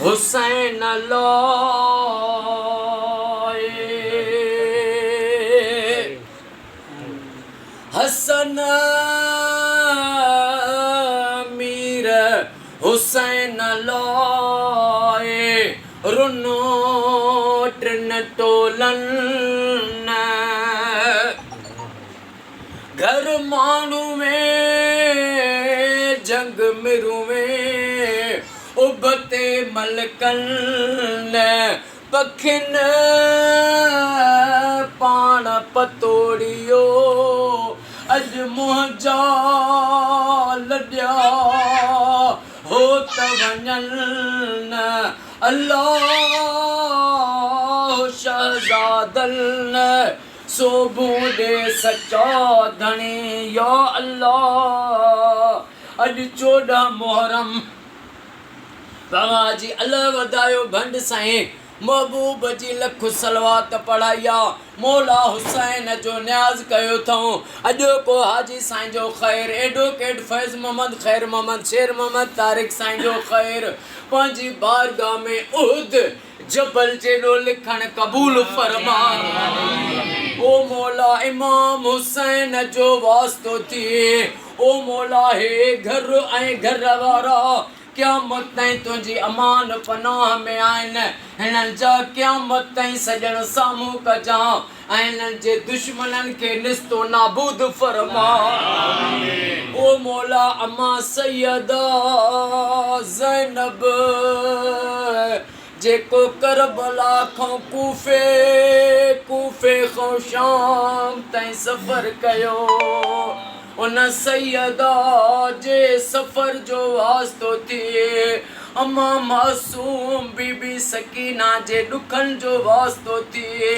हुसैन लाए हसन मीर हुसैन लाए रुनो ट्रिन टोलन घर मानू में जंग मिरू में उबते मलकन पखिन पाण पतोड़ियो अज मुंहिंजा लॾिया हो त वञन अल्लाह शहज़ादन सोबूं दे सच्चा धणी या अल्लाह अज 14 मुहर्रम बाबा जी अल्लाह वधायो भंड साईं महबूब जी लख सलवात पढ़ाया मौला हुसैन जो न्याज़ कयो थऊं अॼो को हाजी साईं जो ख़ैर एडवोकेट फैज़ मोहम्मद खैर मोहम्मद शेर मोहम्मद तारिक साईं जो ख़ैर पंहिंजी बारगाह में उहद जबल जेड़ो लिखण कबूल फरमा ओ मौला इमाम हुसैन जो वास्तो थिए ओ मौला हे घर ऐं घर वारा क़यामत ताईं तुंहिंजी अमान पनाह में आहिनि हिननि जा क़यामत ताईं सॼण साम्हूं कजां ऐं हिननि जे दुश्मननि खे निस्तो नाबूद फरमा ओ मौला अम्मा सैयदा ज़ैनब जेको करबला खां कूफे खां शाम ताईं सफ़र कयो उन सैयदा जे सफ़र जो वास्तो थिए अम्मा मासूम बीबी सकीना जे ॾुखनि जो वास्तो थिए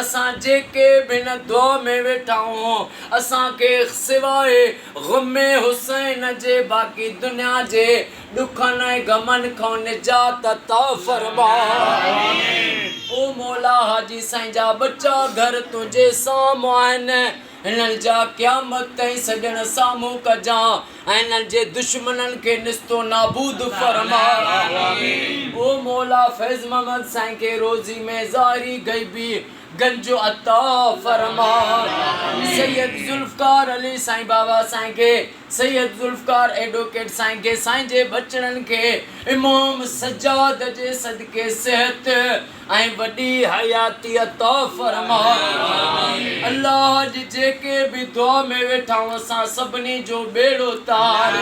असां जेके बि न दुआ में वेठा आहियूं असांखे सिवाय ग़ुमे हुसैन जे बाक़ी दुनिया जे ॾुखनि ऐं ग़मनि खां निजात अता फरमा ओ मौला हाजी साईं जा बच्चा घर तुंहिंजे साम्हूं आहिनि हिननि जा क़यामत ताईं सॼण साम्हूं कजां ऐं हिननि जे दुश्मननि खे निस्तो नाबूद फरमा ओ मौला फैज़ मोहम्मद साईं खे रोज़ी में ज़ारी गैबी गंज अता फरमा सैयद जुल्फ़कार अली साईं बाबा साईं खे सैयद जुल्फ़कार एडवोकेट साईं खे साईं जे बचड़नि खे इमाम सज्जाद जे सदके सेहत ऐं वॾी हयाती अता फरमा अल्लाह जी जेके बि दुआ में वेठा आहियूं असां सभिनी जो बेड़ो तार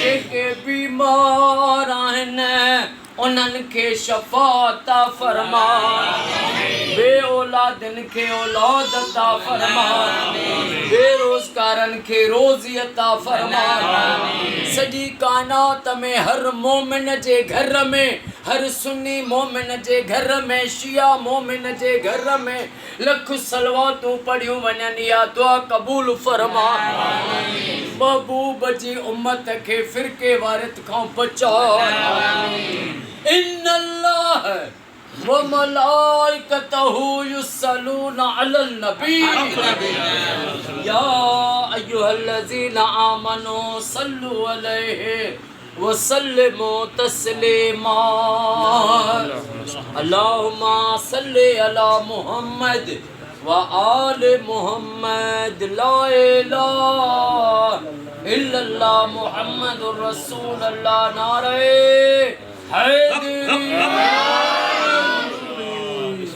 जेके बीमार आहिनि उन्हनि खे शफ़ा अता फरमा बे औलादनि खे औलाद अता फरमा बेरोज़गारनि खे रोज़ी अता फरमा सॼी कायनात में हर मोमिन जे घर में हर सुन्नी मोमिन जे घर में शिया मोमिन जे घर में लख सलवातूं पढ़ियूं वञनि या दुआ क़बूल फरमा महबूब जी उम्मत खे फ़िरके वारित खां बचा इन्नल्लाह व मलाइकतहु युसल्लूना अलल नबी या अय्युहल्लज़ीना आमनू सल्लु अलैहि वसल्लिमू तस्लीमा अल्लाहुम्मा सल्लि अला मुहम्मद व आल मुहम्मद ला इलाहा इल्लल्लाह मुहम्मदुर रसूलुल्लाह नारे हैदरी